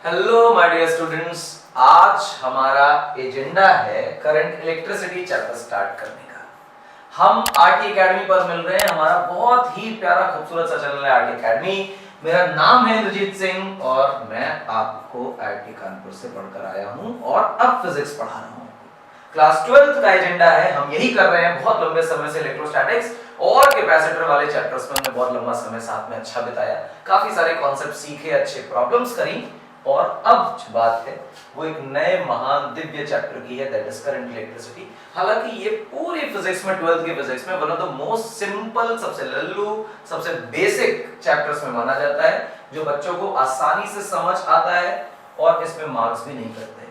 Hello my dear students, आज हमारा agenda है करंट इलेक्ट्रिसिटी चैप्टर स्टार्ट करने का। हम आरटी एकेडमी पर मिल रहे हैं। हमारा बहुत ही प्यारा खूबसूरत सा चैनल है आरटी एकेडमी। मेरा नाम है इंद्रजीत सिंह और मैं आपको आईआईटी कानपुर से पढ़कर आया हूं और अब फिजिक्स पढ़ा रहा हूं। क्लास 12th का एजेंडा है, हम यही कर रहे हैं बहुत लंबे समय से। इलेक्ट्रोस्टैटिक्स और कैपेसिटर वाले चैप्टर्स में हमने बहुत लंबा समय साथ में अच्छा बिताया, काफी सारे कॉन्सेप्ट सीखे, अच्छे प्रॉब्लम्स करी। और अब जो बात है वो एक नए महान दिव्य चैप्टर की है, दैट इज करंट इलेक्ट्रिसिटी। हालांकि ये पूरी फिजिक्स में, 12th की फिजिक्स में one of the most simple, सबसे लल्लू, सबसे बेसिक चैप्टर्स में माना जाता है, जो बच्चों को आसानी से समझ आता है और इसमें मार्क्स भी नहीं करते।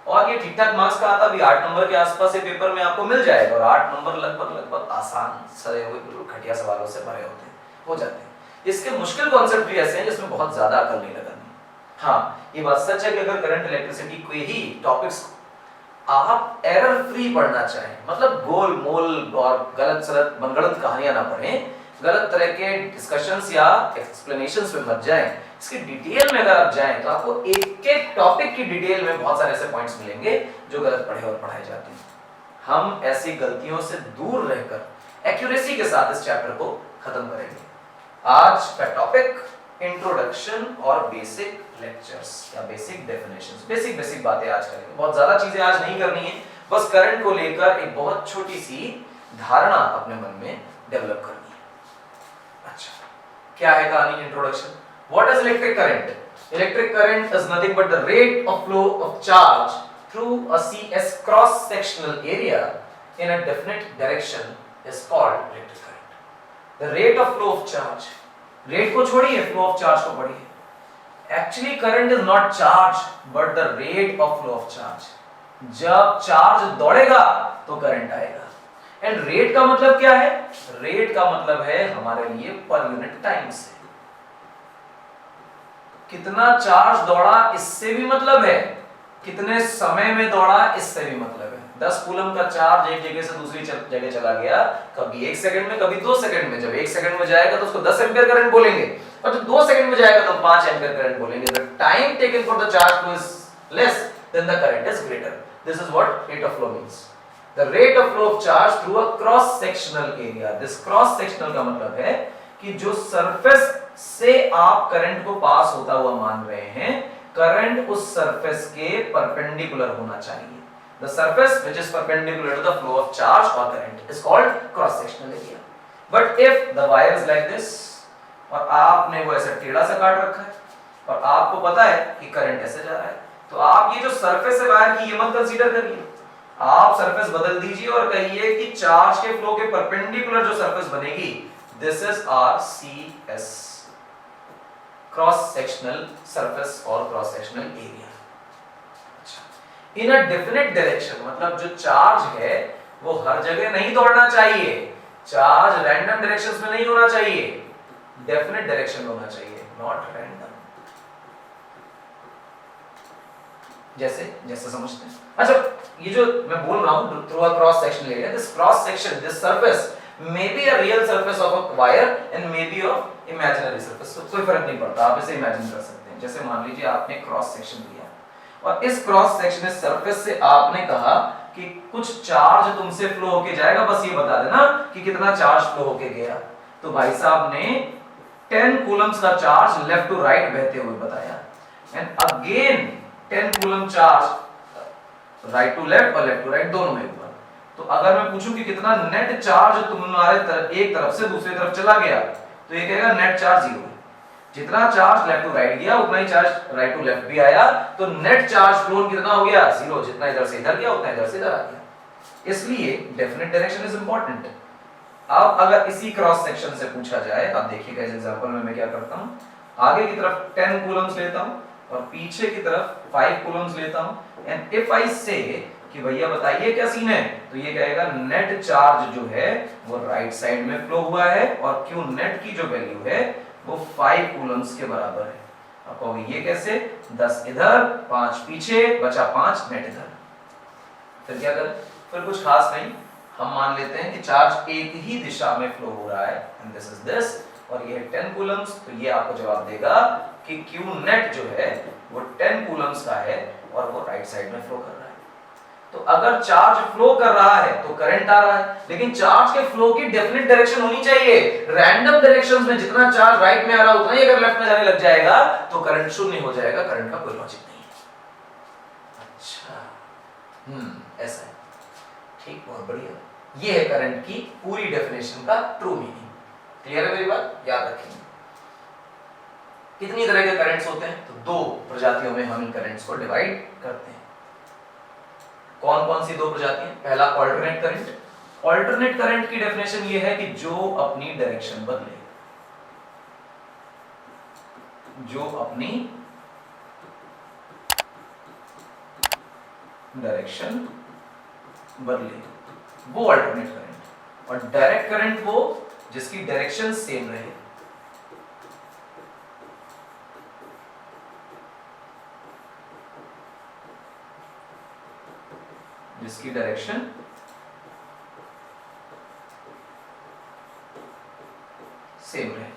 और ये ठीक ठाक मार्क्स का आता भी 8 नंबर के आसपास ये पेपर में आपको मिल जाएगा। और 8 नंबर लगभग आसान सरे हुए बिल्कुल घटिया सवालों से भरे होते हैं, हो जाते हैं। इसके मुश्किल कॉन्सेप्ट भी ऐसे हैं जिसमें बहुत ज्यादा अकल नहीं लगानी। हाँ, ये बात सच है कि अगर करंट इलेक्ट्रिसिटी के ही टॉपिक्स आप एरर फ्री पढ़ना चाहें, मतलब गोल मोल और गलत सलत मनगढ़ंत कहानियां ना पढ़ें, गलत तरह के डिस्कशंस या एक्सप्लेनेशंस में मत जाएं, इसकी डिटेल में अगर आप जाएं तो आपको एक एक टॉपिक की डिटेल में बहुत सारे ऐसे पॉइंट्स मिलेंगे जो गलत पढ़े और पढ़ाए जाते हैं। हम ऐसी गलतियों से दूर रहकर एक्यूरेसी के साथ इस चैप्टर को खत्म करेंगे। आज का टॉपिक इंट्रोडक्शन और बेसिक लेक्चर्स या बेसिक डेफिनेशंस, बेसिक बातें आज करेंगे। बहुत ज्यादा चीजें आज नहीं करनी है, बस करंट को लेकर एक बहुत छोटी सी धारणा अपने मन में डेवलप करनी है। अच्छा, क्या है कहानी? Introduction. What is electric current? Electric current is nothing but the rate of flow of charge through a CS cross sectional area in a definite direction is called electric current. The rate of flow of charge, rate को छोड़िए, flow of charge को पढ़िए। Actually current is not charge but the rate of flow of charge. जब charge दौड़ेगा तो current आएगा। And rate का मतलब क्या है? रेट का मतलब है हमारे लिए पर यूनिट टाइम से। कितना चार्ज दौड़ा इससे भी मतलब है, कितने समय में दौड़ा इससे भी मतलब है। 10 कूलम का चार्ज एक जगह से दूसरी जगह चला गया, कभी 1 सेकंड में, कभी 2 सेकंड में। जब 1 सेकंड में जाएगा तो उसको 10 एम्पीयर करंट बोलेंगे, और जब 2 सेकंड में जाएगा तो 5 एम्पीयर करंट बोलेंगे। The time taken for the charge two is less than the current is greater. This is what rate of flow means. The rate of flow of charge through a cross sectional area. This cross sectional का मतलब है कि जो surface से आप current को पास होता हुआ मान रहे हैं, करंट उस सरफेस के परपेंडिकुलर होना चाहिए। The surface which is perpendicular to the flow of charge or current is called cross sectional area. But if the wire is like this, और आपने वो ऐसे टेढ़ा सा काट रखा है और आपको पता है कि करंट ऐसे जा रहा है, तो आप ये जो सरफेस है वायर की, ये मत कंसीडर करिए। आप सरफेस बदल दीजिए और कहिए कि चार्ज के फ्लो के परपेंडिकुलर जो सरफेस बनेगी, this is our CS, cross sectional surface और cross sectional area. In a definite direction मतलब जो चार्ज है वो हर जगह नहीं दौड़ना चाहिए। चार्ज रैंडम डायरेक्शंस में नहीं होना चाहिए, डेफिनेट डायरेक्शन होना चाहिए, नॉट रैंडम। जैसे जैसे समझते हैं। अच्छा, ये जो मैं बोल रहा हूं through a cross sectional area, this cross section, this surface may be a real surface of a wire and may be of imaginary surface. कोई फर्क नहीं पड़ता, आप इसे इमेजिन कर सकते हैं। जैसे मान लीजिए आपने क्रॉस सेक्शन लिया और इस क्रॉस सेक्शन सरफेस से आपने कहा कि कुछ चार्ज तुमसे फ्लो होके जाएगा, बस ये बता देना कि कितना चार्ज फ्लो होके गया। तो भाई साहब ने 10 कूलम्स का चार्ज लेफ्ट टू राइट बहते हुए बताया, and again 10 coulomb charge right to left और लेफ्ट टू राइट दोनों में हुआ। तो अगर मैं पूछूं कि कितना नेट चार्ज तुम्हारे एक तरफ से दूसरी तरफ चला गया, तो ये कहेगा नेट चार्ज 0। जितना चार्ज लेफ्ट टू राइट गया उतना ही चार्ज राइट टू लेफ्ट भी आया, तो नेट चार्ज फ्लो कितना हो गया? 0। जितना इधर से इधर गया उतना इधर से इधर आ गया। इसलिए डेफिनेट डायरेक्शन इज इंपॉर्टेंट। अब अगर इसी क्रॉस सेक्शन से पूछा जाए, अब देखिएगा इस एग्जांपल में मैं क्या करता हूं, आगे की तरफ 10 कूलम्स लेता हूं और पीछे की तरफ 5 कूलम्स लेता हूं, एंड इफ आई से कि भैया बताइए क्या सीन है, तो ये कहेगा नेट चार्ज जो है वो राइट साइड में फ्लो हुआ है, और क्यों नेट की जो वैल्यू है वो 5 कूलम्स के बराबर है। आप कहोगे ये कैसे? 10 इधर 5 पीछे, बचा 5 नेट इधर। फिर क्या करें? फिर कुछ खास नहीं, हम मान लेते हैं कि चार्ज एक ही दिशा में फ्लो हो रहा है, एंड दिस इज दिस, और ये है 10 कूलम्स। तो ये आपको जवाब देगा कि Q नेट जो है वो 10 कूलम्स का है और वो राइट साइड में फ्लो कर रहा है। तो अगर चार्ज फ्लो कर रहा है तो करंट आ रहा है, लेकिन चार्ज के फ्लो की डेफिनेट डायरेक्शन होनी चाहिए। रैंडम डायरेक्शंस में जितना चार्ज राइट में आ रहा है उतना ही अगर लेफ्ट में जाने लग जाएगा तो करंट शून्य हो जाएगा, करंट का कोई लॉजिक नहीं है। अच्छा, ऐसा है, ठीक, बहुत बढ़िया। ये है करंट की पूरी डेफिनेशन का ट्रू मीनिंग। क्लियर है मेरी बात? याद रखेंगे। कितनी तरह के करंट्स होते हैं? तो दो प्रजातियों में हम इन करंट्स को डिवाइड करते हैं। कौन कौन सी दो प्रजातियां? पहला अल्टरनेट करंट। अल्टरनेट करंट की डेफिनेशन ये है कि जो अपनी डायरेक्शन बदले, जो अपनी डायरेक्शन बदले वो अल्टरनेट करंट। और डायरेक्ट करंट वो जिसकी डायरेक्शन सेम रहे। जिसकी डायरेक्शन सेम रहे,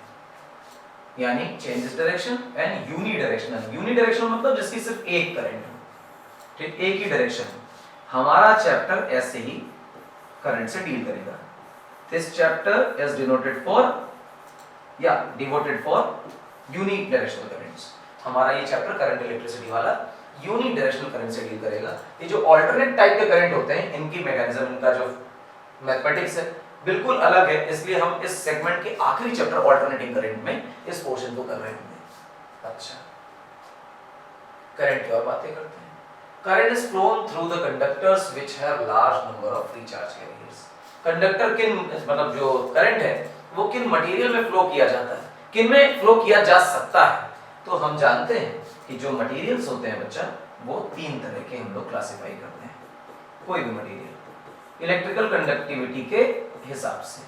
यानी changes direction and unidirectional. Unidirectional मतलब जिसकी सिर्फ एक करंट हो, ठीक, एक ही डायरेक्शन। हमारा चैप्टर ऐसे ही करंट से डील करेगा। This chapter is denoted for या devoted for unique directional currents. हमारा ये चैप्टर करंट इलेक्ट्रिसिटी वाला यूनिक डायरेक्शनल करंट से डील करेगा। ये जो अल्टरनेट टाइप के करंट होते हैं इनकी मैकेनिज्म, इनका जो मैथमेटिक्स है बिल्कुल अलग है, इसलिए हम इस सेगमेंट के आखिरी चैप्टर अल्टरनेटिंग करंट में इस पोर्शन को कर रहे होंगे। अच्छा, करंट की और बातें करते हैं। Current is flown through the conductors which have large number of free charge carriers. Conductor किन, मतलब जो करंट है वो किन मटेरियल में फ्लो किया जाता है, किन में फ्लो किया जा सकता है? तो हम जानते हैं कि जो मटेरियल्स होते हैं बच्चा, वो तीन तरह के हम लोग क्लासिफाई करते हैं। कोई भी मटेरियल इलेक्ट्रिकल कंडक्टिविटी के हिसाब से।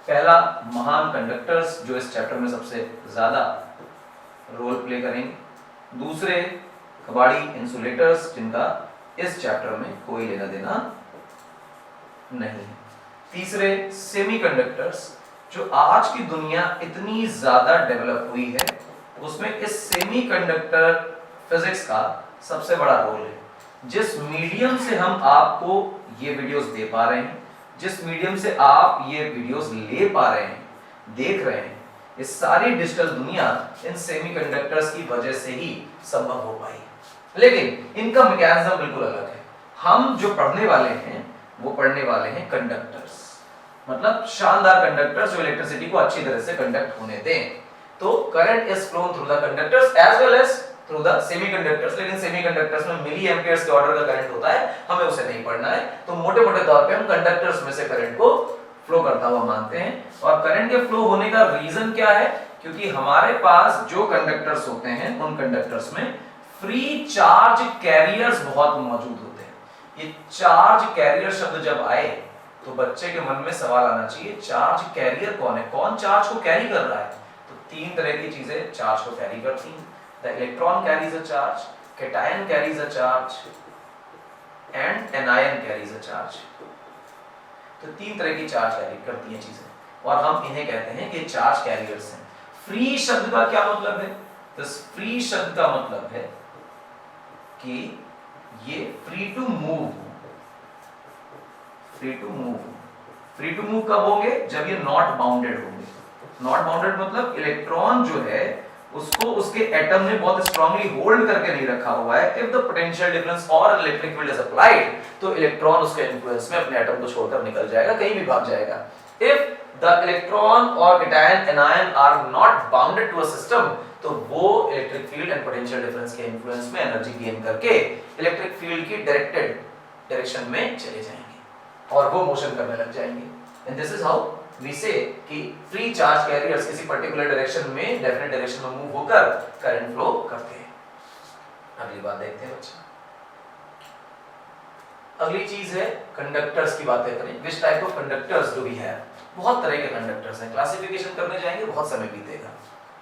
पहला महान कंडक्टर्स जो इस चैप्टर में सबसे ज्यादा रोल प्ले करेंगे। दूसरे कबाड़ी इंसुलेटर्स जिनका इस चैप्टर में कोई लेना देना नहीं। तीसरे सेमीकंडक्टर्स जो आज की दुनिया इतनी ज्यादा डेवलप हुई है उसमें इस सेमीकंडक्टर फिजिक्स का सबसे बड़ा रोल है। जिस मीडियम से हम आपको ये वीडियोस दे पा रहे हैं, जिस मीडियम से आप ये वीडियोस ले पा रहे हैं, देख रहे हैं, ये सारी डिजिटल दुनिया इन सेमीकंडक्टर्स की वजह से ही संभव हो पाई। लेकिन इनका मैकेनिज्म बिल्कुल अलग है। हम जो पढ़ने वाले हैं वो पढ़ने वाले हैं कंडक्टर्स, मतलब शानदार कंडक्टर्स जो इलेक्ट्रिसिटी को अच्छी तरह से कंडक्ट होने दें। तो current is flown through the conductors as well as through the semiconductors. लेकिन सेमीकंडक्टर्स में मिली एम्पियर्स के ऑर्डर का करंट होता है, हमें उसे नहीं पढ़ना है। तो मोटे-मोटे तौर पे हम कंडक्टर्स में से करंट को फ्लो करता हुआ मानते हैं। और करंट के फ्लो होने का रीजन क्या है? क्योंकि हमारे पास जो कंडक्टर्स होते हैं उन कंडक्टर्स में फ्री चार्ज कैरियर्स बहुत मौजूद होते हैं। ये चार्ज कैरियर शब्द जब आए तो बच्चे के मन में सवाल आना चाहिए, चार्ज कैरियर कौन है, कौन चार्ज को कैरी कर रहा है? तो तीन तरह की चीजें चार्ज को कैरी करती हैं। The electron carries a charge, cation carries a charge and anion carries a charge. तो तीन तरह की चार्ज कैरी करती हैं चीजें और हम इन्हें कहते हैं कि चार्ज कैरियर्स हैं। फ्री शब्द का क्या मतलब है? तो फ्री शब्द का मतलब है कि ये free to move. Free to move, free to move कब होंगे? जब ये नॉट बाउंडेड होंगे। नॉट बाउंडेड मतलब इलेक्ट्रॉन जो है उसको उसके एटम ने बहुत स्ट्रांगली होल्ड करके नहीं रखा हुआ है। इफ द पोटेंशियल डिफरेंस और इलेक्ट्रिक फील्ड इज अप्लाइड तो इलेक्ट्रॉन उसके इन्फ्लुएंस में अपने एटम को छोड़कर निकल जाएगा, कहीं भी भाग जाएगा। इफ द इलेक्ट्रॉन और cation anion are not bounded to a system तो वो electric field and potential difference के इन्फ्लुएंस में एनर्जी गेन करके इलेक्ट्रिक फील्ड की डायरेक्टेड डायरेक्शन में चले जाएंगे और वो मोशन करने लग जाएंगे। And this is how we say कि फ्री चार्ज कैरियर्स किसी पर्टिकुलर डायरेक्शन में डेफिनेट डायरेक्शन में मूव होकर करंट फ्लो करते हैं। अगली बात देखते हैं बच्चा। अगली चीज है कंडक्टर्स की बातें करें। Which type of conductors do we have? बहुत तरह के कंडक्टर्स हैं। क्लासिफिकेशन करने जाएंगे बहुत समय बीतेगा।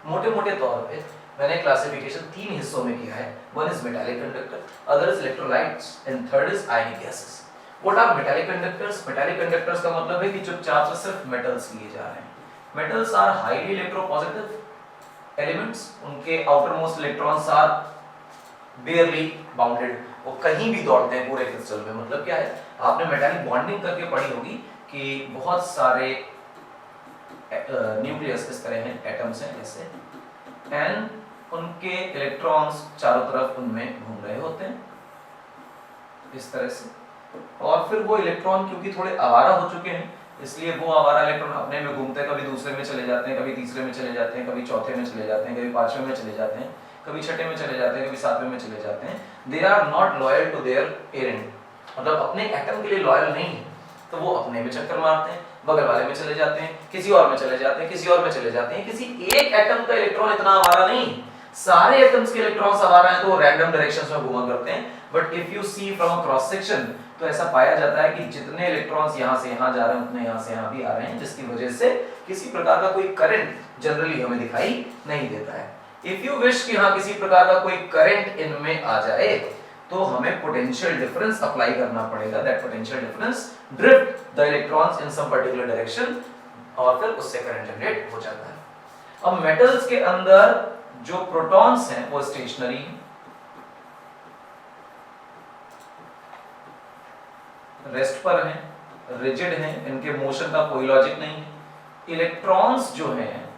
मोटे-मोटे तौर पे मैंने क्लासिफिकेशन तीन हिस्सों में किया है। One is metallic conductor, other is electrolytes and third is ionic gases. What are metallic conductors? Metallic conductors का मतलब है कि चुपचाप से सिर्फ मेटल्स लिए जा रहे हैं। Metals are highly electropositive elements, उनके outermost electrons are barely bounded, वो कहीं भी दौड़ते हैं पूरे क्रिस्टल में। मतलब क्या है, आपने मेटालिक बॉन्डिंग करके पढ़ी होगी कि बहुत सारे न्यूक्लियस इस तरह हैं, एटम्स हैं जैसे, एंड उनके इलेक्ट्रॉन्स चारों तरफ उनमें घूम रहे होते हैं इस तरह से। और फिर वो इलेक्ट्रॉन क्योंकि थोड़े आवारा हो चुके हैं, इसलिए वो आवारा इलेक्ट्रॉन अपने में घूमते हैं, कभी दूसरे में चले जाते हैं, कभी तीसरे में चले जाते हैं, कभी चौथे में चले जाते हैं, कभी पांचवें में चले जाते हैं, कभी छठे में चले जाते हैं, कभी सातवें में चले जाते हैं। They are not loyal to their parent, मतलब अपने एटम के लिए लॉयल नहीं है, तो वो अपने में चक्कर मारते हैं, बगल वाले में चले जाते हैं, किसी और में चले जाते हैं, किसी और में चले जाते हैं। किसी एक एटम का इलेक्ट्रॉन इतना आवारा नहीं, सारे एटम्स के इलेक्ट्रॉन्स आवारा हैं तो वो रैंडम डायरेक्शंस में घुमा करते हैं। But if you see from a cross section तो ऐसा पाया जाता है कि जितने इलेक्ट्रॉन्स यहां से यहां जा रहे हैं उतने यहां से यहां भी आ रहे हैं, जिसकी वजह से किसी प्रकार का कोई करंट जनरली हमें दिखाई नहीं देता है। इफ यू विश कि हाँ किसी प्रकार का कोई करंट इनमें आ जाए तो हमें पोटेंशियल डिफरेंस अप्लाई करना पड़ेगा। That potential difference drift the electrons in some particular direction और फिर उससे करंट जनरेट हो जाता है। अब मेटल्स के अंदर जो प्रोटॉन्स हैं वो स्टेशनरी, रेस्ट पर हैं, रिजिड हैं, इनके मोशन का कोई लॉजिक नहीं है। इलेक्ट्रॉन्स जो हैं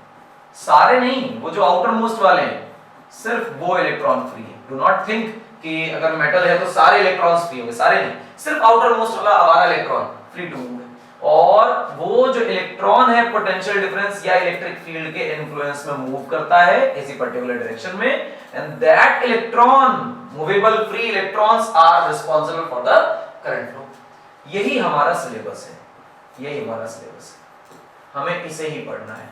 सारे नहीं, वो जो आउटर मोस्ट वाले हैं सिर्फ वो इलेक्ट्रॉन फ्री है। डू नॉट थिंक कि अगर मेटल है तो सारे इलेक्ट्रॉन्स फ्री होंगे, सारे नहीं, सिर्फ आउटर मोस्ट वाला आवारा इलेक्ट्रॉन फ्री टू मूव है। और वो जो इलेक्ट्रॉन है पोटेंशियल डिफरेंस या इलेक्ट्रिक फील्ड के इन्फ्लुएंस में मूव करता है किसी पर्टिकुलर डायरेक्शन में, and that electron movable free electrons are responsible for the current flow. यही हमारा सिलेबस है, यही हमारा सिलेबस है, हमें इसे ही पढ़ना है।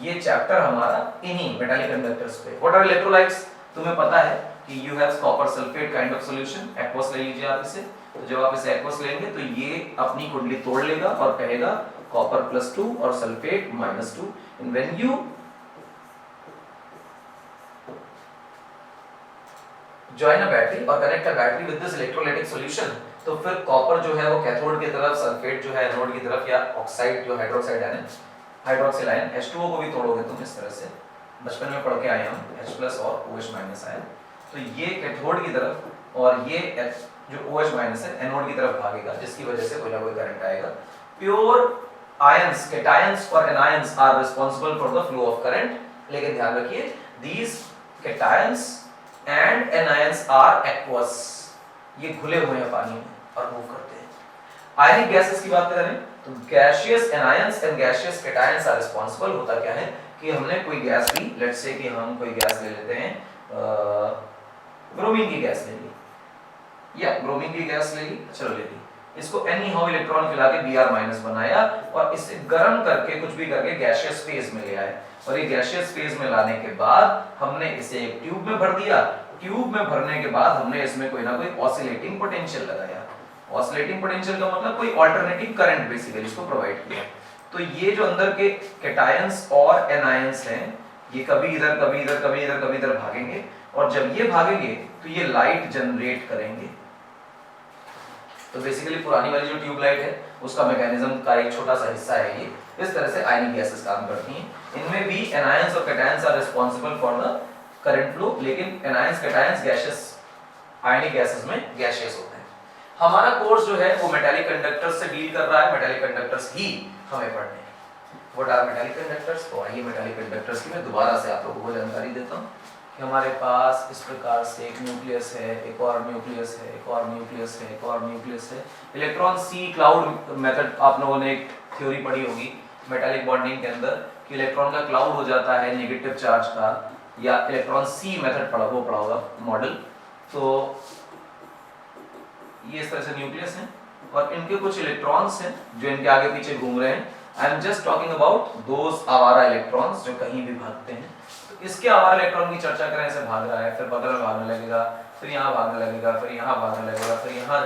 ये चैप्टर हमारा इन्हीं मेटालिक कंडक्टर्स पे। व्हाट आर इलेक्ट्रोलाइट्स, तुम्हें पता है कि you have copper sulphate kind of solution, aqueous ले लीजिए आप इसे। तो जब आप इसे एक्वस लेंगे तो ये अपनी कुंडली तोड़ लेगा और कहेगा कॉपर +2 और sulphate -2। And when you join a battery और connect a battery with this electrolytic solution, तो फिर कॉपर जो है वो कैथोड की तरफ, सल्फेट जो है एनोड की तरफ, या ऑक्साइड जो hydroxide ion, hydroxyl ion H2O को भी तोड़ोगे तुम इस तरह से, बचपन में पढ़ के आए हम H+ और OH- आयन। तो ये कैथोड की तरफ और ये जो OH- है एनोड की तरफ भागेगा, जिसकी वजह से कोई ना कोई करंट आएगा। प्योर आयंस, कैटायंस और anions are responsible for the flow of current. लेकिन ध्यान रखिए these cations and anions are aqueous, ये घुले हुए हैं पानी में और मूव करते हैं। आयनिक गैसेस की बात करें तो gaseous anions and gaseous cations are responsible. होता क्या है कि हमने कोई गैस ली, लेट्स से कि हम कोई गैस ले लेते हैं, ब्रोमीन की गैस ले ली, या ब्रोमीन की गैस ले ली, चलो ले ली, इसको एनी हाउ इलेक्ट्रॉन खिला के Br- बनाया और इसे गर्म करके कुछ भी करके गैसियस फेज में ले आए। और ये गैसियस फेज में लाने के बाद हमने इसे एक ट्यूब में भर दिया। ट्यूब में भरने के बाद हमने इसमें कोई ना कोई ऑसिलेटिंग पोटेंशियल लगाया। ऑसिलेटिंग पोटेंशियल का मतलब कोई अल्टरनेटिव करंट बेसिकली इसको प्रोवाइड किया। तो ये जो अंदर के कैटायंस और एनायंस हैं ये कभी इधर कभी इधर कभी इधर कभी इधर भागेंगे, और जब ये भागेंगे तो ये लाइट जनरेट करेंगे। तो बेसिकली पुरानी वाली जो ट्यूबलाइट है उसका मैकेनिज्म का एक छोटा सा हिस्सा है ये। इस तरह से आयनिक गैसेस काम करती हैं। इनमें भी एनायंस और cations are responsible for the current flow, लेकिन anions cations gases, ionic gases में गैसियस होते हैं। हमारा कोर्स जो है वो मेटालिक कंडक्टर्स से डील कर रहा है, मेटालिक कंडक्टर्स ही हमें पढ़ने हैं। What are metallic conductors? तो आइए मेटालिक कंडक्टर्स की मैं दोबारा से आप लोगों को जानकारी देता हूँ कि हमारे पास इस प्रकार से एक न्यूक्लियस है, एक और न्यूक्लियस है, एक और न्यूक्लियस है, एक और न्यूक्लियस है। इलेक्ट्रॉन सी क्लाउड मेथड आप लोगों ने एक थ्योरी पढ़ी होगी मेटालिक बॉन्डिंग के अंदर कि इलेक्ट्रॉन का क्लाउड हो जाता है नेगेटिव चार्ज का, या इलेक्ट्रॉन सी मेथड पढ़ा होगा मॉडल। तो ये इस तरह से न्यूक्लियस है और इनके कुछ इलेक्ट्रॉन्स हैं जो इनके आगे पीछे घूम रहे हैं। I am just talking about those आवारा इलेक्ट्रॉन्स जो कहीं भी भागते हैं। तो इसके आवारा इलेक्ट्रॉन की चर्चा करें, ऐसे भाग रहा है, फिर बगल में भागने लगेगा, फिर यहाँ भागने लगेगा, फिर यहाँ भागने लगेगा, फिर यहाँ,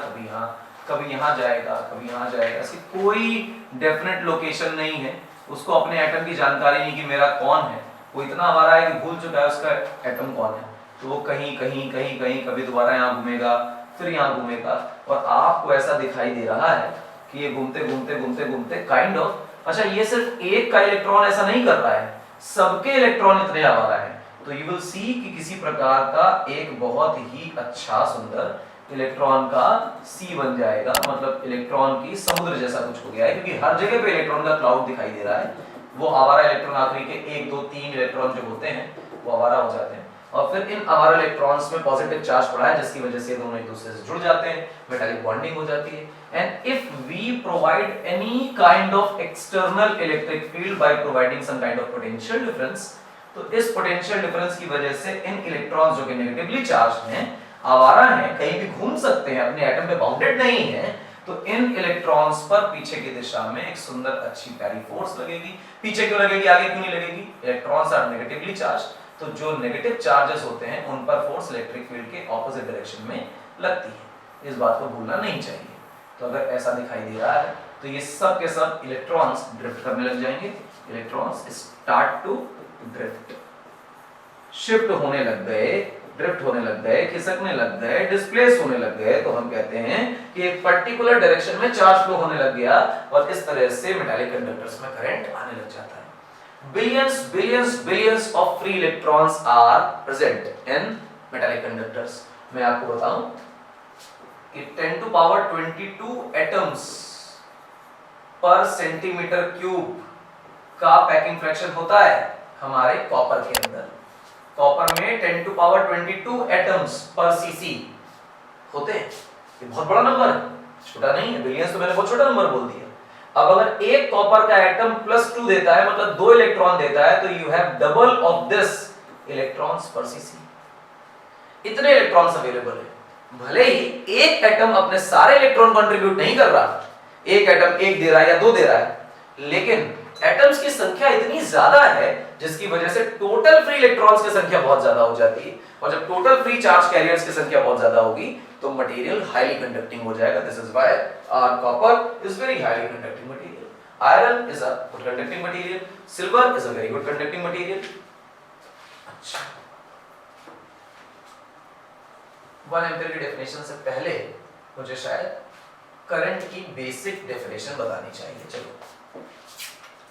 कभी यहाँ जाएगा, कभी यहाँ जाएगा। ऐसी कोई डेफिनेट लोकेशन नहीं है। उसको अपने एटम की जानकारी नहीं कि मेरा कौन है, वो इतना आवारा है कि भूल चुका है उसका एटम कौन है। तो वो कहीं कहीं कहीं कहीं कभी दोबारा यहाँ घूमेगा, फिर यहाँ घूमेगा, और आपको ऐसा दिखाई दे रहा है कि ये घूमते घूमते घूमते घूमते काइंड ऑफ, अच्छा ये सिर्फ एक का इलेक्ट्रॉन ऐसा नहीं कर रहा है, सबके इलेक्ट्रॉन इतने आवारा हैं, तो यू विल सी कि किसी प्रकार का एक बहुत ही अच्छा सुंदर इलेक्ट्रॉन का सी बन जाएगा, मतलब इलेक्ट्रॉन की समुद्र जैसा कुछ हो गया है, क्योंकि हर जगह पे इलेक्ट्रॉन का क्लाउड दिखाई दे रहा है। वो आवारा इलेक्ट्रॉन आखिरी के 1 2 3 इलेक्ट्रॉन जो होते हैं वो आवारा हो जाते हैं, और फिर इन आवारा इलेक्ट्रॉन्स में पॉजिटिव चार्ज पड़ा है, जिसकी वजह से दोनों एक दूसरे से जुड़ जाते हैं, मेटालिक बॉन्डिंग हो जाती है। And if we provide any kind of external electric field by providing some kind of potential difference, तो इस पोटेंशियल डिफरेंस की वजह से इन इलेक्ट्रॉन्स जो कि नेगेटिवली चार्ज्ड हैं, आवारा हैं, कहीं भी घूम सकते हैं, अपने एटम पे बाउंडेड नहीं है, तो इन इलेक्ट्रॉन्स पर पीछे की दिशा में एक सुंदर अच्छी प्यारी फोर्स लगेगी। पीछे क्यों लगेगी, आगे क्यों नहीं लगेगी? इलेक्ट्रॉन्स आर नेगेटिवली चार्ज्ड, तो जो नेगेटिव चार्जेस होते हैं उन पर फोर्स इलेक्ट्रिक फील्ड के ऑपोजिट डायरेक्शन में लगती है। इस बात को भूलना नहीं चाहिए। तो अगर ऐसा दिखाई दे रहा है तो ये सब के सब इलेक्ट्रॉन्स ड्रिफ्ट करने लग जाएंगे, electrons start to drift, shift होने लग गए, ड्रिफ्ट होने लग गए, खिसकने लग गए, डिस्प्लेस होने लग गए, तो हम कहते हैं कि एक पर्टिकुलर डायरेक्शन में चार्ज फ्लो होने लग गया, और इस तरह से मेटालिक कंडक्टर्स में करंट आने लग जाता है। Billions of free electrons are present in metallic conductors. मैं आपको बताऊं कि 10 to power 22 atoms per centimetre cube का पैकिंग फ्रैक्शन होता है हमारे कॉपर के अंदर। कॉपर में 10 to power 22 atoms per CC होते हैं। ये बहुत बड़ा नंबर है, छोटा नहीं है। बिलियंस तो मैंने बहुत छोटा नंबर बोल दिया। अब अगर एक कॉपर का एटम +2 देता है, मतलब 2 इलेक्ट्रॉन देता है, तो you have double of this electrons पर सीसी। इतने इलेक्ट्रॉन्स अवेलेबल है। भले ही एक एटम अपने सारे इलेक्ट्रॉन कंट्रीब्यूट नहीं कर रहा, एक एटम 1 दे रहा है या 2 दे रहा है, लेकिन एटम्स की संख्या इतनी ज्यादा है जिसकी वजह से टोटल फ्री इलेक्ट्रॉन्स की संख्या बहुत ज्यादा हो जाती है, और जब टोटल फ्री चार्ज कैरियर्स की संख्या बहुत ज्यादा होगी तो मटेरियल हाईली कंडक्टिंग हो जाएगा। This is why our copper is very highly conducting material, iron is a good conducting material, silver is a very good conducting material. अच्छा, 1 एम्पीयर की डेफिनेशन से पहले मुझे शायद करंट की बेसिक डेफिनेशन बतानी चाहिए। चलो,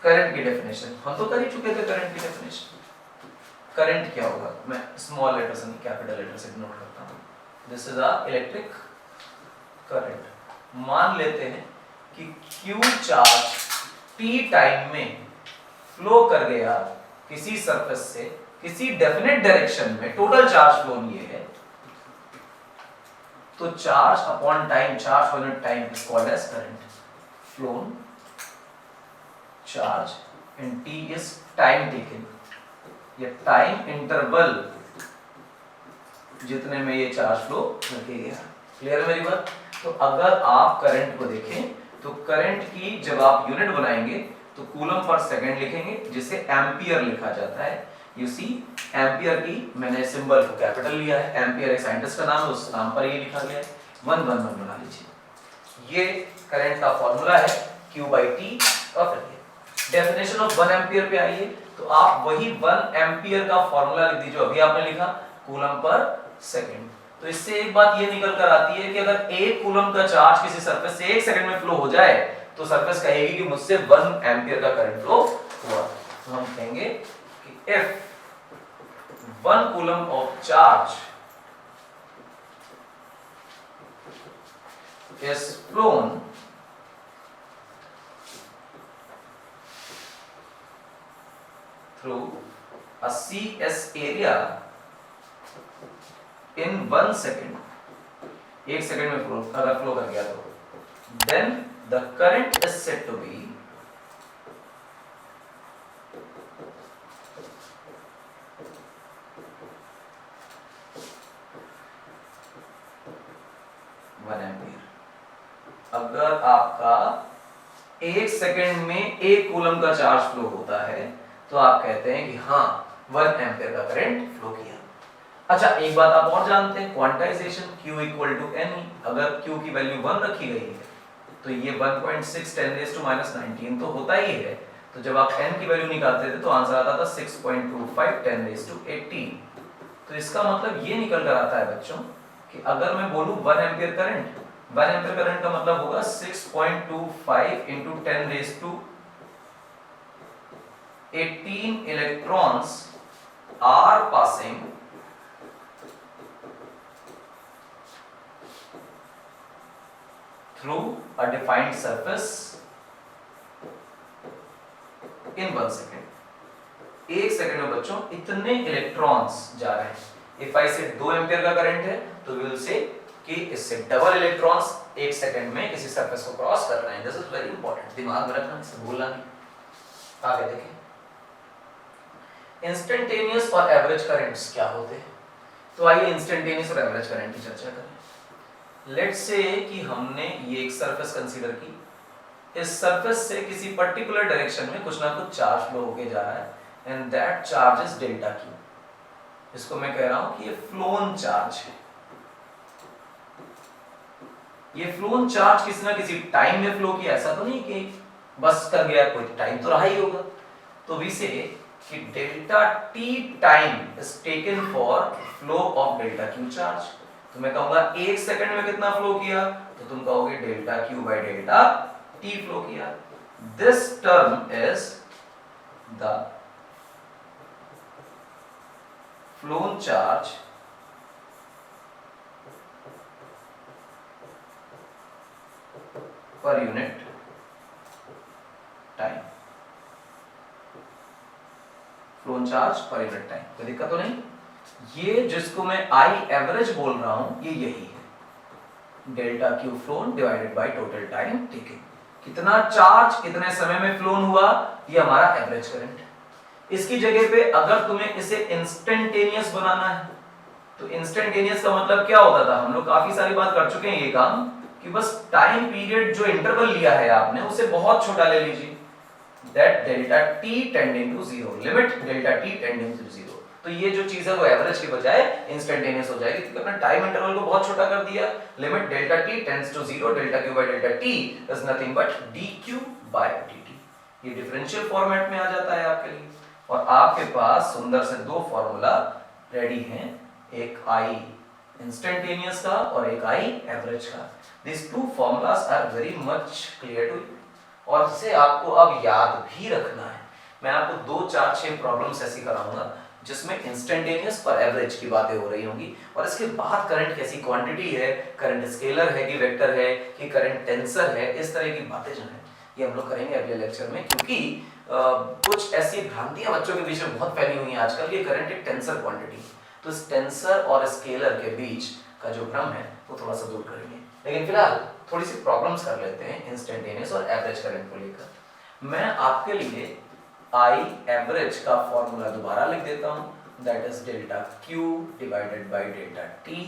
करंट की डेफिनेशन हम तो कर ही चुके थे। करंट की डेफिनेशन, करंट क्या होगा, मैं स्मॉल लेटर से कैपिटल लेटर से नोट करता हूं। This is a electric current. मान लेते हैं कि Q चार्ज t टाइम में फ्लो कर गया किसी सरफेस से किसी डेफिनेट डायरेक्शन में, टोटल चार्ज फ्लो ये है, तो charge upon time, charge on time is called as current flown charge and t is time taken, ये टाइम इंटरवल जितने में ये चार्ज फ्लो करके गया। क्लियर है मेरी बात? तो अगर आप करंट को देखें तो करंट की जब आप यूनिट बनाएंगे तो कूलम पर सेकंड लिखेंगे, जिसे एम्पियर लिखा जाता है। यू सी, एम्पियर की मैंने सिंबल को कैपिटल लिया है, एम्पियर एक साइंटिस्ट का नाम है, उस नाम पर ये लिखा गया है। 111 बना लीजिए। ये करंट का फॉर्मूला है Q/T। और फिर डेफिनेशन ऑफ 1 एम्पियर पे आइए तो आप वही 1 एम्पियर का फॉर्मूला लिख दीजिए, अभी आपने लिखा, कूलम पर सेकंड। तो इससे एक बात ये निकल कर आती है कि अगर 1 कूलम का चार्ज किसी सरफेस से 1 सेकंड में फ्लो हो जाए तो सरफेस कहेगी कि मुझसे 1 एम्पियर का करंट फ्लो हुआ। तो हम कहेंगे कि if 1 coulomb of charge is flown through a CS area in 1 second, 1 second में फ्लो अगर फ्लो कर गया तो then the current is said to be अगर आपका 1 सेकंड में 1 कूलम का चार्ज फ्लो होता है तो आप कहते हैं कि हाँ 1 एम्पियर का करंट फ्लो किया। अच्छा, एक बात आप और जानते हैं, quantisation Q equal to NE। अगर Q की वैल्यू 1 रखी गई है तो ये 1.6 10⁻⁹ तो होता ही है। तो जब आप n की वैल्यू निकालते थे तो आंसर आता था 6.25 10⁻80। तो इसका मतलब ये निकल कर आता है बच्चों कि अगर मैं बोलूं 1 एम्पियर करंट, 1 एम्पियर करंट का मतलब होगा 6.25 into 10⁻⁸ 18 electrons are passing through a defined surface in 1 second. 1 second में बच्चों इतने इलेक्ट्रॉन्स जा रहे हैं। इफ आई से 2 एम्पियर का करंट है तो वी विल से कि इससे डबल इलेक्ट्रॉन्स 1 सेकंड में किसी सरफेस को क्रॉस कर रहे हैं। दिस इज वेरी इंपॉर्टेंट, दिमाग में रखना, इसे भूलना नहीं। आगे देखें, इंस्टेंटेनियस और एवरेज करंट्स क्या होते हैं। तो आइए इंस्टेंटेनियस और एवरेज करंट की चर्चा करें। लेट्स से कि हमने ये एक सरफेस कंसीडर की, इस सरफेस से किसी पर्टिकुलर डायरेक्शन में कुछ ना कुछ चार्ज फ्लो होके जा रहा है and that charge is delta Q. इसको मैं कह रहा हूं कि ये फ्लोन चार्ज है। ये फ्लोन चार्ज किसी ना किसी टाइम में फ्लो किया, ऐसा तो नहीं कि बस कर गया, कोई टाइम तो रहा ही होगा। तो वी से कि delta T time is taken for flow of delta Q charge. तो मैं कहूंगा 1 सेकंड में कितना फ्लो किया, तो तुम कहोगे delta Q by delta T flow किया। This term is the flown charge per unit time. Flown charge per unit time, कोई दिक्कत तो नहीं। ये जिसको मैं आई एवरेज बोल रहा हूं ये यही है, delta Q phloem divided by total time taken. कितना चार्ज कितने समय में फ्लोन हुआ, ये हमारा एवरेज करंट है। इसकी जगह पे अगर तुम्हें इसे इंस्टेंटेनियस बनाना है तो इंस्टेंटेनियस का मतलब क्या होता था, हम लोग काफी सारी बात कर चुके हैं ये काम, कि बस टाइम पीरियड जो इंटरवल लिया है आपने उसे बहुत छोटा ले लीजिए, that delta T tending to zero, limit delta T tending to zero. तो ये जो चीज है वो एवरेज के बजाय इंस्टेंटेनियस हो जाएगी, क्योंकि अपने टाइम इंटरवल को बहुत छोटा कर दिया। Limit delta T tends to zero, delta Q by delta T is nothing but D Q by D T. ये डिफरेंशियल फॉर्मेट में आ जाता है आपके लिए, और आपके पास सुंदर से 2 फॉर्मूला रेडी हैं, एक आई इंस्टेंटेनियस का और एक आई एवरेज का। These two formulas are very much clear to you, और इसे आपको अब याद भी रखना है। मैं आपको 2-4-6 प्रॉब्लम्स ऐसी कराऊंगा जिसमें इंस्टेंटेनियस और एवरेज की बातें हो रही होंगी, और इसके बाद करंट कैसी क्वांटिटी है, करंट स्केलर है कि वेक्टर है कि करंट टेंसर है, इस तरह की बातें जो है ये हम लोग करेंगे अगले लेक्चर में। क्योंकि कुछ ऐसी भ्रांतियां बच्चों के बीच में बहुत फैली हुई हैं आजकल, ये करंट एक टेंसर क्वांटिटी, तो इस टेंसर और स्केलर के बीच का जो भ्रम है वो थोड़ा सा दूर करेंगे। लेकिन फिलहाल थोड़ी सी प्रॉब्लम्स कर लेते हैं इंस्टेंटेनियस और एवरेज करंट को लेकर। मैं आपके लिए आई एवरेज का फॉर्मूला दोबारा लिख देता हूं, that is delta Q divided by delta T.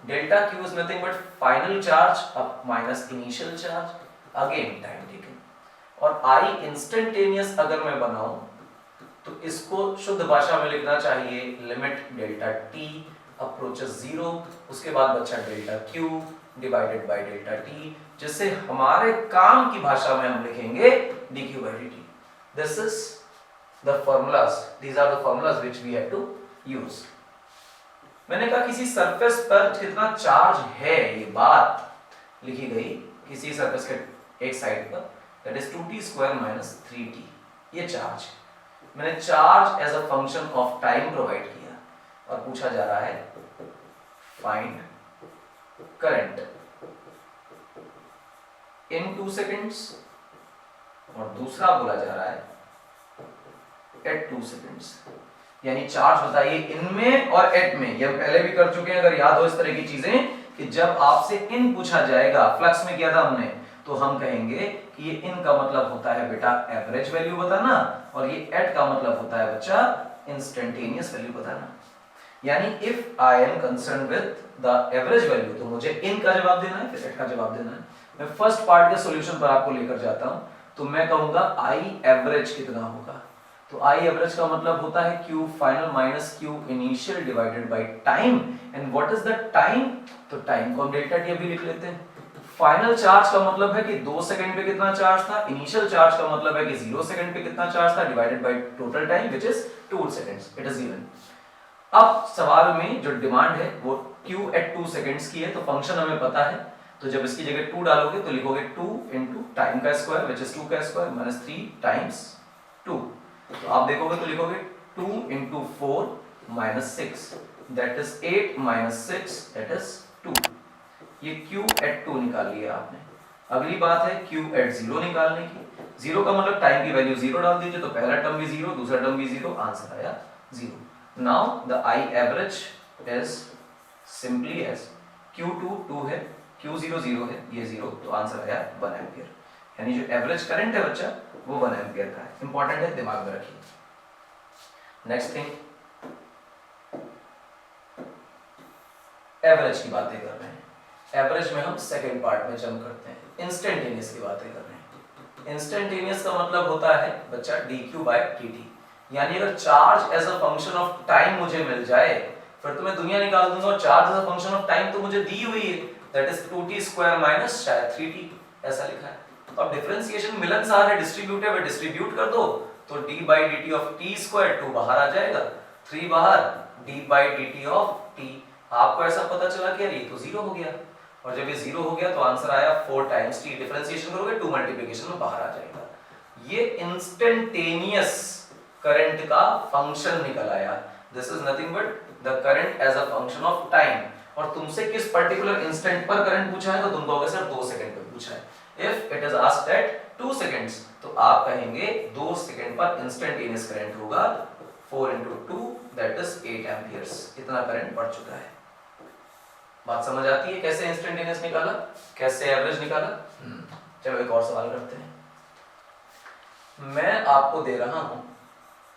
Delta Q is nothing but final charge up minus initial charge, again time taken. और आई इंस्टेंटेनियस अगर मैं बनाऊं तो इसको शुद्ध भाषा में लिखना चाहिए, limit delta T approaches zero, उसके बाद बचा delta Q divided by delta T, जिससे हमारे काम की भाषा में हम लिखेंगे dq by dt। This is the formulas, these are the formulas which we have to use। मैंने कहा किसी सरफेस पर कितना चार्ज है, ये बात लिखी गई किसी सरफेस के एक साइड पर, that is 2t square minus 3t, ये चार्ज है। मैंने charge as a function of time provide किया और पूछा जा रहा है फाइंड करंट इन 2 सेकेंड्स, और दूसरा बोला जा रहा है एट 2 सेकेंड्स। यानी चार्ज बताइए इनमें और एट में, ये हम पहले भी कर चुके हैं, अगर याद हो इस तरह की चीजें, कि जब आपसे इन पूछा जाएगा, फ्लक्स में किया था हमने, तो हम कहेंगे कि ये इन का मतलब होता है बेटा एवरेज वैल्यू बताना, और ये एट का मतलब होता है बच्चा इंस्टेंटेनियस वैल्यू बताना। यानी if I am concern with the average value तो मुझे इन का जवाब देना है, फिर एट का जवाब देना है। मैं फर्स्ट पार्ट के सॉल्यूशन पर आपको लेकर जाता हूं, तो मैं कहूंगा आई एवरेज कितना होगा। तो आई एवरेज का मतलब होता है Q final minus Q initial divided by time, and what is the time, तो टाइम को हम डेल्टा टी अभी लिख लेते हैं। फाइनल चार्ज का मतलब है कि 2 सेकंड पे कितना चार्ज था, इनिशियल चार्ज का मतलब है कि 0 सेकंड पे कितना चार्ज था, divided by total time which is 2 seconds, it is given. अब सवाल में जो डिमांड है वो Q एट 2 सेकंड्स की है, तो फंक्शन हमें पता है, तो जब इसकी जगह 2 डालोगे तो लिखोगे 2 into टाइम का स्क्वायर व्हिच इज 2 का स्क्वायर माइनस 3 टाइम्स 2। तो आप देखोगे तो लिखोगे 2 into 4 minus 6 that is 8 minus 6 that is 2। ये q at 2 निकाल लिया आपने। अगली बात है q at 0 निकालने की। 0 का मतलब टाइम की वैल्यू 0 डाल दीजिए, तो पहला टर्म भी 0, दूसरा टर्म भी 0, आंसर आया 0। Now the I average is simply as q2 2 है, q0 0 है, ये 0, तो आंसर आया 1 एम्पियर। यानी जो एवरेज करंट है बच्चा वो 1 एम्पियर का है। इंपॉर्टेंट है, दिमाग में रखिए। नेक्स्ट थिंग, एवरेज की बातें कर रहे हैं। एवरेज में हम सेकंड पार्ट में जंप करते हैं, इंस्टेंटेनियस की बातें कर रहे हैं। इंस्टेंटेनियस का मतलब होता है बच्चा dq by dt, यानी अगर charge as a function of time मुझे मिल जाए फिर तो मैं दुनिया निकाल दूंगा, और charge as a function of time तो मुझे दी हुई है, that is 2t square minus शायद 3t, ऐसा लिखा है। तो अब डिफरेंशिएशन मिलनसार है, डिस्ट्रीब्यूटिव है, डिस्ट्रीब्यूट कर दो तो d by dt of t square 2 बाहर आ जाएगा, 3 बाहर, d by dt of t। आपको ऐसा पता चला कि यार ये तो 0 हो गया, और जब ये 0 हो गया तो आंसर आया 4 टाइम्स t। डिफरेंशिएशन करोगे 2 मल्टीप्लिकेशन में बाहर आ जाएगा। ये इंस्टेंटेनियस करंट का फंक्शन निकल आया। This is nothing but the current as a function of time. और तुमसे किस पर्टिकुलर इंस्टेंट पर करंट पूछा है तो तुम कहोगे सर 2 सेकंड पे पूछा है। If it is asked at 2 seconds तो आप कहेंगे 2 सेकंड पर इंस्टेंटेनियस करंट होगा 4 into 2 that is 8 एम्पियर्स। इतना करंट बढ़ चुका है। बात समझ आती है कैसे इंस्टेंटेनियस निकाला, कैसे एवरेज निकाला? चलो एक और सवाल करते हैं। मैं आपको दे रहा हूं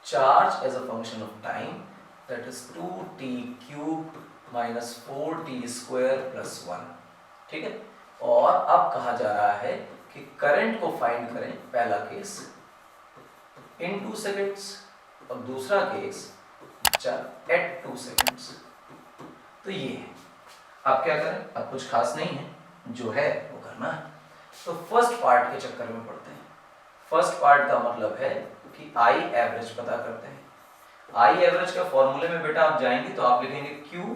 charge as a function of time that is 2t cube minus 4t square plus 1, ठीक है। और अब कहा जा रहा है कि करंट को फाइंड करें, पहला केस इन 2 सेकेंड्स और दूसरा केस एट 2 सेकेंड्स। तो ये है, आप क्या करें, अब कुछ खास नहीं है, जो है वो करना है। तो फर्स्ट पार्ट के चक्कर में पड़ते हैं। फर्स्ट पार्ट का मतलब है कि आई एवरेज पता करते हैं। आई एवरेज का फॉर्मूले में बेटा आप जाएंगे तो आप लिखेंगे Q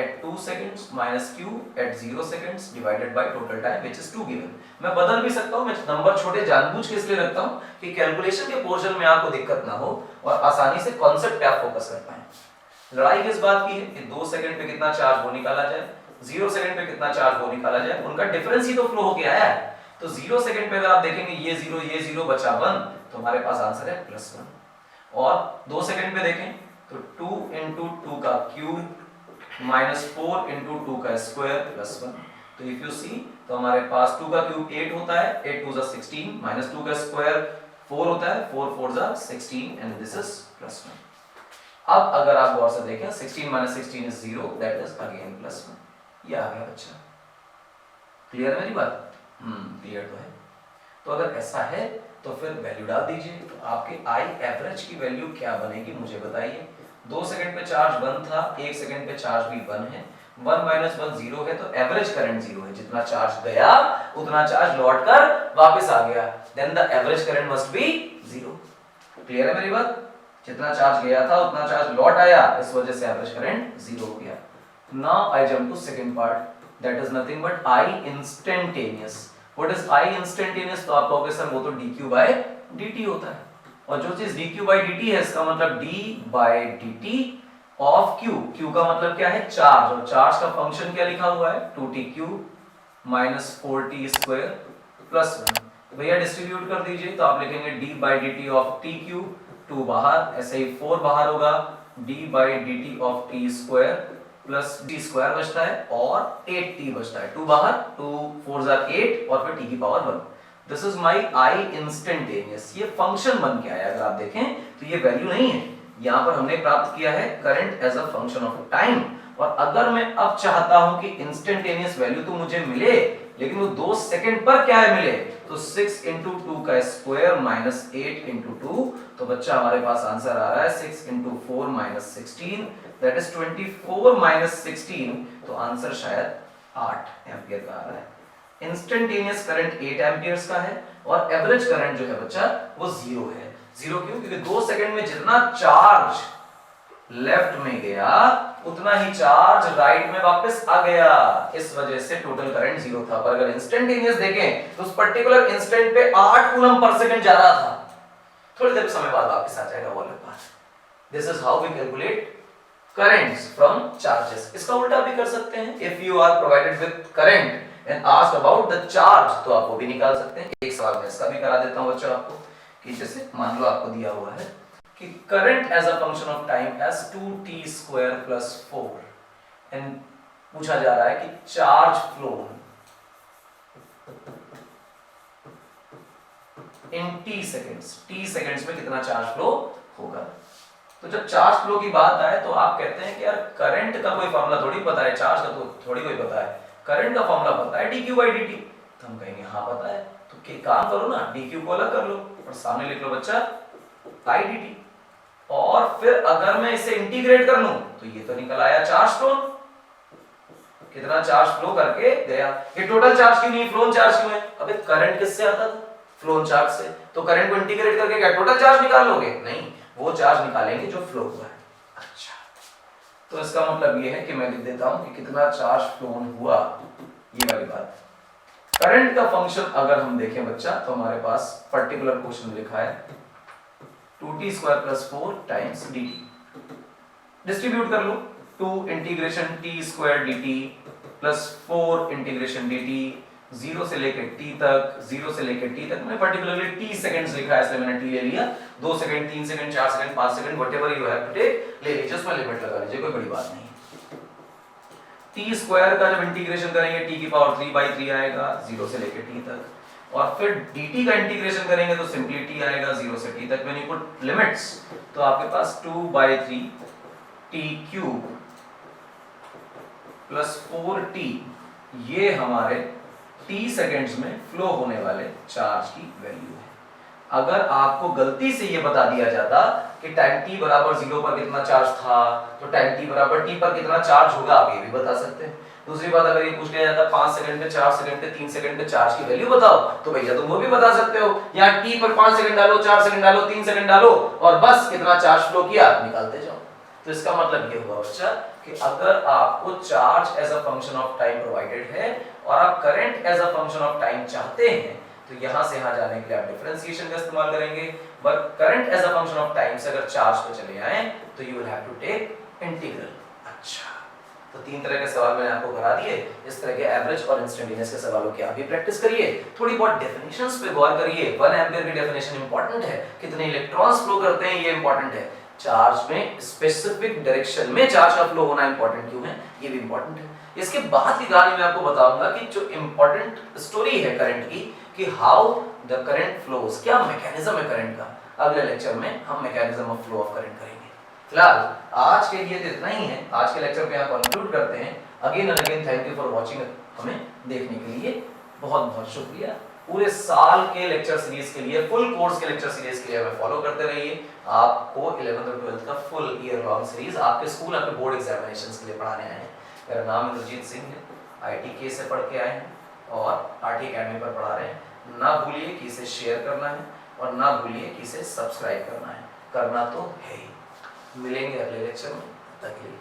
at 2 seconds minus Q at 0 seconds divided by total time which is 2 given। मैं बदल भी सकता हूँ, मैं नंबर छोटे जानबूझ के इसलिए रखता हूँ कि कैलकुलेशन के पोर्शन में आपको दिक्कत ना हो और आसानी से कॉन्सेप्ट पे आप फोकस कर पाएं। लड़ाई किस बात की है कि 2 सेकंड पे कितना चार्ज वो निकाला जाए, 0 सेकंड पे कितना चार्ज वो निकाला जाए, उनका डिफरेंस ही तो फ्लो होके आया है। तो 0 सेकंड पे अगर आप देखेंगे ये 0 बचा 1 तो हमारे पास आंसर है +1। और 2 सेकंड पे देखें तो 2 into 2 का क्यूब माइनस 4 into 2 का स्क्वायर प्लस 1। तो इफ यू सी तो हमारे पास 2 का क्यूब 8 होता है, 8 2 16, माइनस 2 का स्क्वायर 4 होता है, 4 4 16 एंड दिस इज +1। अब अगर आप गौर से देखें 16 minus 16 is 0, that is again +1। ये आ गया बच्चा। क्लियर है मेरी बात? क्लियर तो है। तो अगर ऐसा है तो फिर वैल्यू डाल दीजिए। तो आपके आई एवरेज की वैल्यू क्या बनेगी मुझे बताइए। 2 सेकंड पे चार्ज 1 था, 1 सेकंड पे चार्ज भी 1 है, 1 minus 1 0 है, तो एवरेज करंट 0 है। जितना चार्ज गया उतना चार्ज लौट कर वापस आ गया, then the average current must be 0। Clear है मेरी बात? जितना चार्ज गया था उतना चार्ज लौट आया, इस वजह से एवरेज करंट 0 हो गया। Now I jump to second part, that is nothing but I instantaneous. What is I instantaneous? तो आप कहोगे सर वो तो dq by dt होता है, और जो चीज dq by dt है इसका मतलब d by dt of q। q का मतलब क्या है? चार्ज, और चार्ज का फंक्शन क्या लिखा हुआ है? 2t cube minus 4t square plus 1। भैया डिस्ट्रीब्यूट कर दीजिए तो आप लिखेंगे d by dt of t cube, 2 बाहर, ऐसे ही 4 बाहर होगा, d by dt of t square plus d square बचता है और 8t बचता है, 2 बाहर, 2 4 8 और फिर t की power 1। This is my I instantaneous. ये फंक्शन बन के आया, अगर आप देखें तो ये वैल्यू नहीं है, यहाँ पर हमने प्राप्त किया है current as a function of time. और अगर मैं अब चाहता हूं कि इंस्टेंटेनियस वैल्यू तो मुझे मिले लेकिन वो 2 सेकंड पर क्या है मिले, तो 6 into 2 का स्क्वायर माइनस 8 into 2, तो बच्चा हमारे पास आंसर आ रहा है 6 into 4 minus 16, that is 24 minus 16, तो आंसर शायद 8 एम्पियर का आ रहा है। इंस्टेंटेनियस करंट 8 एम्पियर्स का है और एवरेज करंट जो है बच्चा वो 0 है। 0 क्यों? क्योंकि 2 सेकंड में जितना चार्ज लेफ्ट में गया उतना ही चार्ज राइट में वापस आ गया, इस वजह से टोटल करंट 0 था। पर अगर इंस्टेंटेनियस देखें तो उस पर्टिकुलर इंस्टेंट पे 8 कूलम पर सेकंड जा रहा था, थोड़ी देर समय बाद वापस आ जाएगा वो अलग बात। This is how we calculate currents from charges। इसका उल्टा भी कर सकते हैं, if you are provided with current and asked about the charge तो आप वो भी निकाल सकते हैं। एक सवाल मैं इसका भी करा देता हूँ बच्चों आपको, कि जैसे मान लो आपको दिया हुआ है कि current as a function of time as 2t square plus 4 and पूछा जा रहा है कि charge flow in t seconds, t seconds में कितना चार्ज फ्लो होगा। तो जब चार्ज फ्लो की बात आए तो आप कहते हैं कि यार करंट का कोई फॉर्मूला थोड़ी पता है, चार्ज का तो थोड़ी कोई पता है, करंट का फॉर्मूला पता है dq by dt। तो हम कहेंगे हाँ पता है, तो क्या काम करो ना, dq को अलग कर लो और सामने लिख लो बच्चा by dt। और फिर अगर मैं इसे इंटीग्रेट कर लूं तो ये तो निकल आया चार्ज फ्लो, कितना चार्ज फ्लो करके गया। ये टोटल चार्ज क्यों नहीं, फ्लोन चार्ज क्यों है? अबे करंट किससे आता था, फ्लोन चार्ज से। तो करंट को इंटीग्रेट करके क्या टोटल चार्ज निकाल लोगे? नहीं, वो चार्ज निकालेंगे जो फ्लो हुआ है। अच्छा, तो इसका मतलब ये है कि मैं लिख देता हूं कि कितना चार्ज फ्लोन हुआ, ये वाली बात। करंट का फंक्शन अगर हम देखें बच्चा तो हमारे पास पर्टिकुलर क्वेश्चन लिखा है 2t square plus 4 times dt। Distribute कर लो, 2 integration t square dt plus 4 integration dt, 0 से लेकर t तक, 0 से लेकर t तक। मैंने पर्टिकुलरली t सेकंड्स लिखा है इसलिए मैंने t ले लिया। 2 second, 3 second, 4 second, 5 second, whatever you have to take ले लीजिए, उसमें लिमिट लगा लीजिए, कोई बड़ी बात नहीं। t स्क्वायर का जब इंटीग्रेशन करेंगे t की पावर 3/3 आएगा 0 से लेकर t तक, और फिर dt का इंटीग्रेशन करेंगे तो सिंपली t आएगा 0 से t तक। व्हेन यू पुट लिमिट्स तो आपके पास 2/3 t क्यूब प्लस 4t, ये हमारे t सेकंड्स में फ्लो होने वाले चार्ज की वैल्यू है। अगर आपको गलती से ये बता दिया जाता कि टाइम t बराबर 0 पर कितना चार्ज था तो टाइम t बराबर t पर कितना चार्ज होगा, आप ये भी बता सकते हैं। दूसरी बात, अगर ये पूछ लिया जाता 5 सेकंड पे, 4 सेकंड पे, 3 सेकंड पे चार्ज की वैल्यू बताओ, तो भैया तुम वो भी बता सकते हो। यहाँ t पर 5 सेकंड डालो, 4 सेकंड डालो, 3 सेकंड डालो और बस कितना चार्ज फ्लो किया निकालते जाओ। तो इसका मतलब ये हुआ बच्चा कि अगर आपको charge as a function of time provided है और आप current as a function of time चाहते हैं तो यहां से यहां जाने के लिए आप डिफरेंशिएशन का इस्तेमाल करेंगे। But current as a function of time से अगर चार्ज पे चले आए तो you will have to take integral. अच्छा, तो 3 तरह के सवाल मैंने आपको करा दिए। इस तरह के एवरेज और इंस्टेंटेनियस के सवालों की आप भी प्रैक्टिस करिए, थोड़ी बहुत डेफिनेशंस पे गौर करिए। 1 एम्पीयर की डेफिनेशन इंपॉर्टेंट है, कितने इलेक्ट्रॉन्स फ्लो करते हैं ये इंपॉर्टेंट है। चार्ज में स्पेसिफिक डायरेक्शन में चार्ज का फ्लो होना इंपॉर्टेंट क्यों है, ये भी इंपॉर्टेंट है। इसके बाद की कहानी में आपको बताऊंगा कि जो इंपॉर्टेंट स्टोरी है करंट की, कि हाउ द करंट फ्लोज, क्या मैकेनिज्म है करंट का। अगले लेक्चर में हम mechanism of flow of current करेंगे। फिलहाल आज के लिए तो इतना ही है, आज के लेक्चर पे यहाँ कंक्लूड करते हैं। Again and again thank you for watching, हमें देखने के लिए बहुत बहुत शुक्रिया। पूरे साल के लेक्चर सीरीज के लिए, फुल कोर्स के लेक्चर सीरीज के लिए हमें फॉलो करते रहिए। आपको 11th और 12th का फुल ईयर लॉन्ग सीरीज आपके स्कूल, आपके बोर्ड एग्जामिनेशंस के लिए पढ़ाने आए हैं। मेरा नाम इंद्रजीत सिंह है, ITK से पढ़ के आए हैं और RT अकेडमी पर पढ़ा रहे हैं। ना भूलिए कि इसे शेयर करना है और ना भूलिए कि इसे सब्सक्राइब करना है, करना तो है ही। मिलेंगे अगले लेक्चर में, तक के लिए।